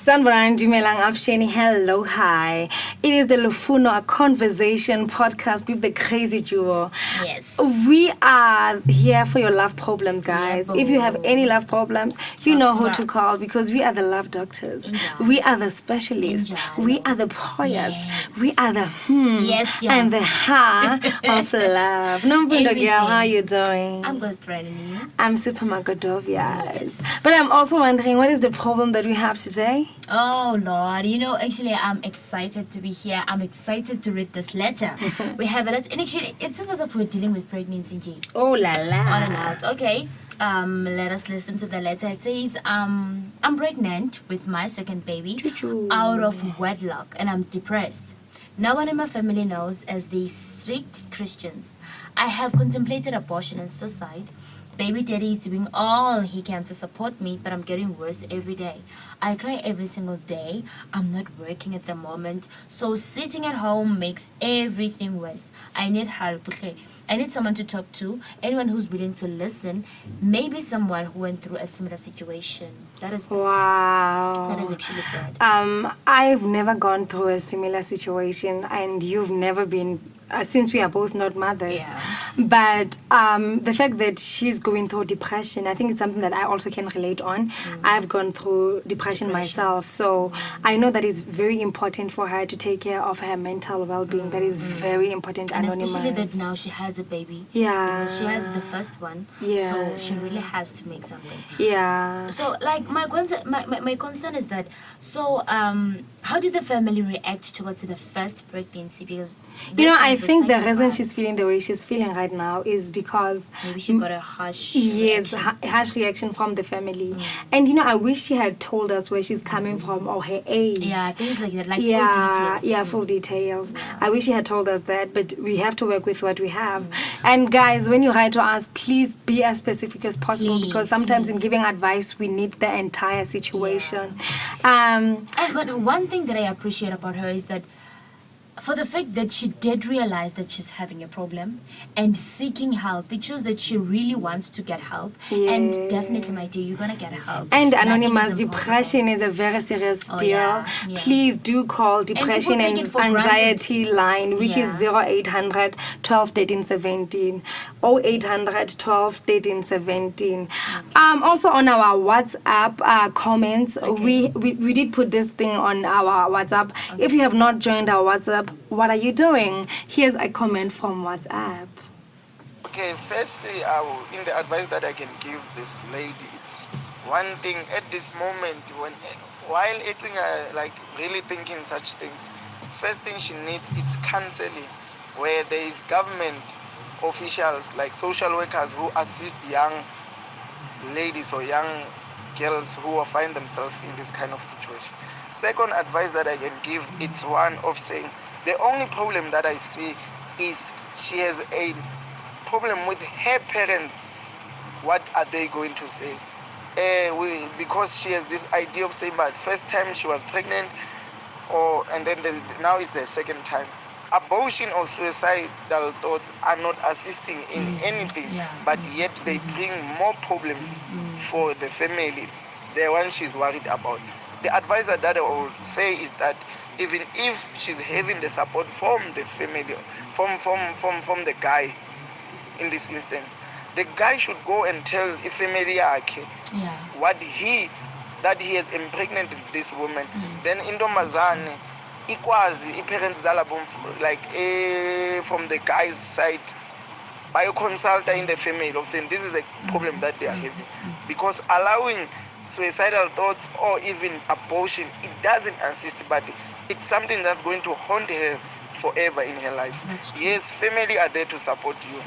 Sanvaran Dumelang Afsheni, hello, hi. It is the Lufhuno, a conversation podcast with the crazy duo. Yes. We are here for your love problems, guys. Yeah, if you have any love problems, you know who to us. call because we are the love doctors. Enjoy. We are the specialists. Enjoy. We are the poets. Yes. We are the Yes, yeah. and the ha of love. Nombundo girl, how you doing? I'm good, Brandon. I'm super Magodovias. Yes. But I'm also wondering, what is the problem that we have today? Oh, Lord. Actually, I'm excited to be here. I'm excited to read this letter. We have a letter. And actually, it's as if we're dealing with pregnancy, G. Oh, la la. On and out. Okay. Let us listen to the letter. It says, I'm pregnant with my second baby Choo-choo. out of wedlock, and I'm depressed. No one in my family knows, as they strict Christians. I have contemplated abortion and suicide. Baby daddy is doing all he can to support me, but I'm getting worse every day. I cry every single day. I'm not working at the moment, so sitting at home makes everything worse. I need help. I need someone to talk to, anyone who's willing to listen, maybe someone who went through a similar situation. That is Wow. That is actually bad. I've never gone through a similar situation, and you've never been, since we are both not mothers. Yeah. But the fact that she's going through depression, I think it's something that I also can relate on. I've gone through depression myself, so I know that it's very important for her to take care of her mental well-being. That is very important. And Anonymous. especially that now she has a baby. Yeah. Because she has the first one. Yeah. So she really has to make something. Yeah. So, like, my concern is that, how did the family react towards the first pregnancy? Because I think the reason she's feeling the way she's feeling right now is because maybe she got a harsh harsh reaction from the family. And I wish she had told us where she's coming from or her age. Yeah, things like that, like full details. Yeah, full details. Yeah. I wish she had told us that, but we have to work with what we have. And guys, when you write to us, please be as specific as possible, because sometimes in giving advice we need the entire situation. But one thing that I appreciate about her is that, for the fact that she did realize that she's having a problem and seeking help, it shows that she really wants to get help. And definitely, my dear, you're gonna get help. And Nothing Anonymous, is depression is a very serious deal. Yeah. Please do call Depression take and it for Anxiety line, which is Yeah. 0800 12 13 17. 0800 12 13 17. Also on our WhatsApp comments, we did put this thing on our WhatsApp. If you have not joined our WhatsApp, what are you doing? Here's a comment from WhatsApp. Okay, firstly, in the advice that I can give this lady, it's one thing at this moment, while eating, really thinking such things, first thing she needs is counseling, where there is government officials like social workers who assist young ladies or young girls who find themselves in this kind of situation. Second advice that I can give, it's one of saying, the only problem that I see is she has a problem with her parents. What are they going to say? Because she has this idea of saying, but first time she was pregnant, and then now is the second time. Abortion or suicidal thoughts are not assisting in anything, but yet they bring more problems for the family, the one she's worried about. The advisor that I will say is that even if she's having the support from the family, from the guy, in this instance, the guy should go and tell the family that he has impregnated this woman. Then intombazane ikwazi parents zalabo, from the guy's side, by a consultant in the family of saying this is the problem that they are having, because allowing suicidal thoughts or even abortion, it doesn't assist, but it's something that's going to haunt her forever in her life. Yes, family are there to support you.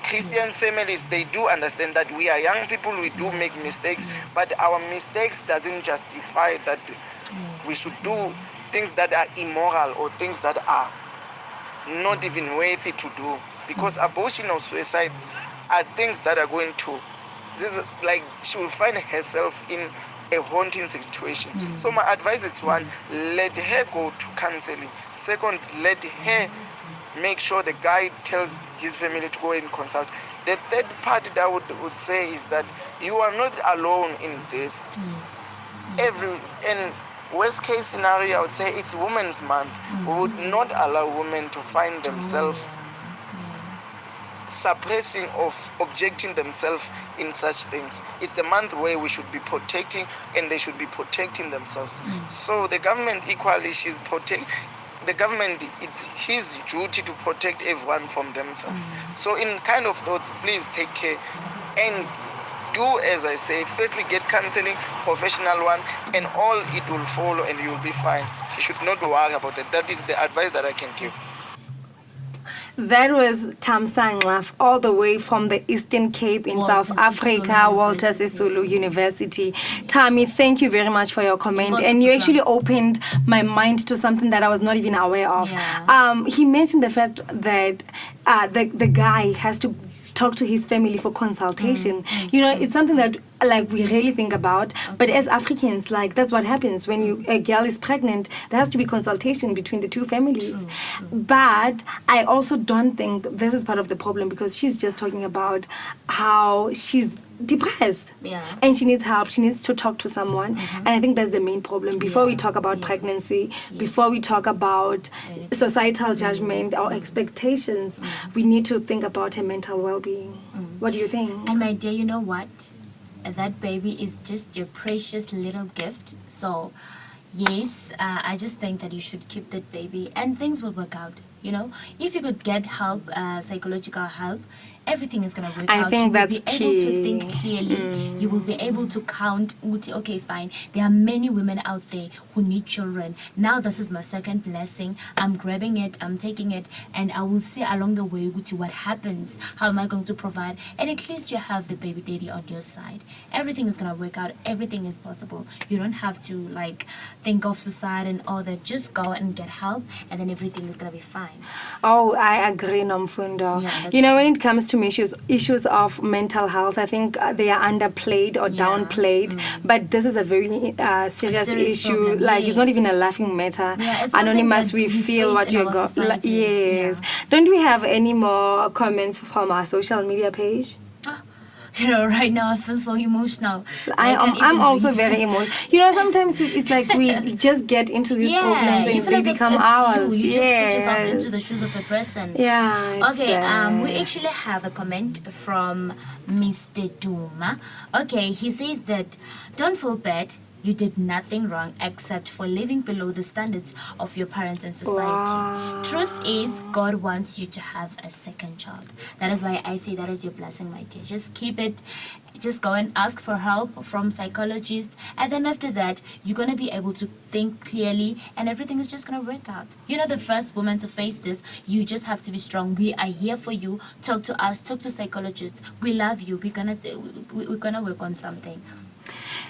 Christian families, they do understand that we are young people, we do make mistakes, but our mistakes doesn't justify that we should do things that are immoral or things that are not even worthy to do, because abortion or suicide are things that are going to, she will find herself in a haunting situation. So my advice is, one, let her go to counseling. Second, let her make sure the guy tells his family to go and consult. The third part that I would say is that you are not alone in this. And Worst case scenario, I would say it's Women's Month. We would not allow women to find themselves suppressing or objecting themselves in such things. It's the month where we should be protecting, and they should be protecting themselves. So the government equally, the government, it's his duty to protect everyone from themselves. So in kind of thoughts, please take care and do as I say. Firstly, get counseling, professional one, and all it will follow, and you will be fine. You should not worry about that. That is the advice that I can give. That was Tamsangla, all the way from the Eastern Cape in South Africa, Walter Sisulu University. Tammy, thank you very much for your comment. And you actually opened my mind to something that I was not even aware of. He mentioned the fact that the guy has to talk to his family for consultation. You know, it's something that like we really think about, but as Africans, like that's what happens when a girl is pregnant. There has to be consultation between the two families. True. But I also don't think this is part of the problem, because she's just talking about how she's depressed and she needs help. She needs to talk to someone, and I think that's the main problem. Before we talk about pregnancy, before we talk about societal judgment or expectations, we need to think about her mental well-being. What do you think? And my dear, you know what? That baby is just your precious little gift. So yes, I just think that you should keep that baby and things will work out. You know, if you could get help, psychological help, everything is going to work out. I think that's you will be key. able to think clearly. You will be able to count. Okay, fine. There are many women out there who need children. Now this is my second blessing. I'm grabbing it. I'm taking it. And I will see along the way what happens. How am I going to provide? And at least you have the baby daddy on your side. Everything is going to work out. Everything is possible. You don't have to like think of suicide and all that. Just go and get help, and then everything is going to be fine. Oh, I agree, Nomfundo. You know, when it comes to issues of mental health, I think they are underplayed or downplayed. But this is a very serious issue. Problem. Like it's not even a laughing matter. It's Anonymous, something we that we feel face what in you're our going. societies. Yes. Don't we have any more comments from our social media page? You know, right now I feel so emotional. I'm also very emotional. You know, sometimes it's like we just get into these problems and they become ours. You just put yourself into the shoes of a person. Yeah. Okay. We actually have a comment from Mr. Duma. Okay, he says that don't feel bad. You did nothing wrong except for living below the standards of your parents and society. Wow. Truth is, God wants you to have a second child. That is why I say that is your blessing, my dear. Just keep it. Just go and ask for help from psychologists. And then after that, you're going to be able to think clearly and everything is just going to work out. You're not the first woman to face this. You just have to be strong. We are here for you. Talk to us. Talk to psychologists. We love you. We're gonna work on something.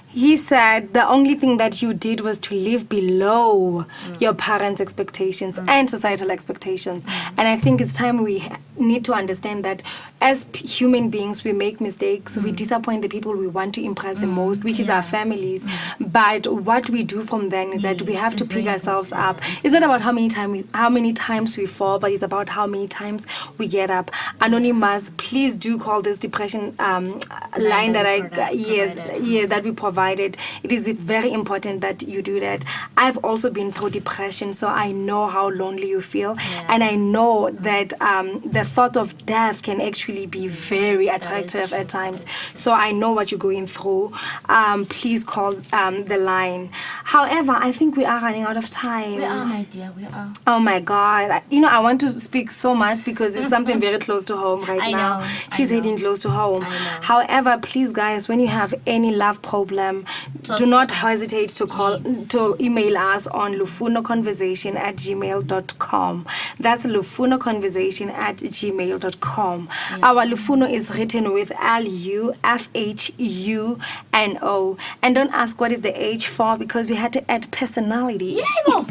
He said the only thing that you did was to live below your parents' expectations and societal expectations. And I think it's time we need to understand that as human beings, we make mistakes. We disappoint the people we want to impress the most, which is our families. But what we do from then is that we have to pick ourselves up. It's not about how many times we fall, but it's about how many times we get up. Anonymous, please do call this depression line that we provide. It is very important that you do that. I've also been through depression, so I know how lonely you feel, and I know that the thought of death can actually be very attractive at times. So I know what you're going through. Please call the line. However, I think we are running out of time. We are, my dear, we are. Oh my God. You know, I want to speak so much because it's something very close to home right now. She's hitting close to home. However, please guys, when you have any love problem, do not hesitate to call, to email us on lufhunoconversation@gmail.com. That's lufhunoconversation@gmail.com. Our Lufhuno is written with LUFHUNO. And don't ask what is the H for, because we had to add personality. Yeah,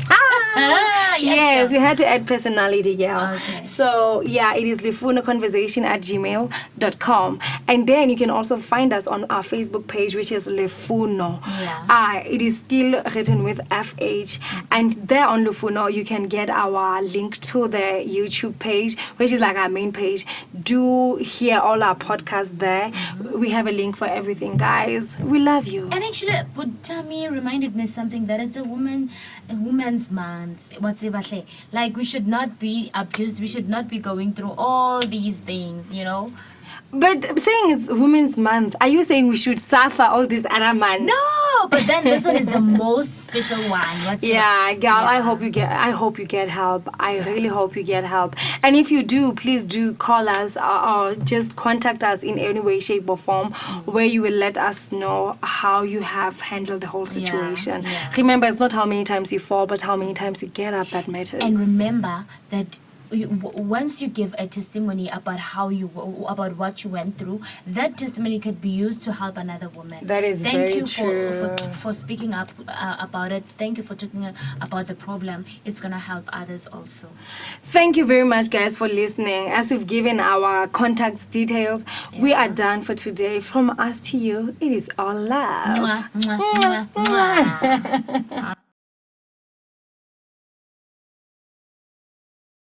Yes, we had to add personality, yeah. Okay. So, yeah, it is lufhunoconversation@gmail.com. And then you can also find us on our Facebook page, which is Lufhuno. Yeah. It is still written with FH. And there on Lufhuno, you can get our link to the YouTube page, which is like our main page. Do hear all our podcasts there. We have a link for everything, guys. We love you. And actually, but Tammy reminded me something that it's a woman's month. What's it? Like, we should not be abused. We should not be going through all these things, you know. But saying it's Women's Month, are you saying we should suffer all these other months? No, but then this one is the most special one. What's it? Yeah, girl, Yeah. I hope you get help. I really hope you get help. And if you do, please do call us or just contact us in any way, shape or form where you will let us know how you have handled the whole situation. Yeah. Remember, it's not how many times you fall, but how many times you get up that matters. And remember that once you give a testimony about about what you went through, that testimony could be used to help another woman. That is Thank very you true. for speaking up about it. Thank you for talking about the problem. It's gonna help others also. Thank you very much, guys, for listening. As we've given our contact details, we are done for today. From us to you, it is all love. Mwah, mwah, mwah, mwah.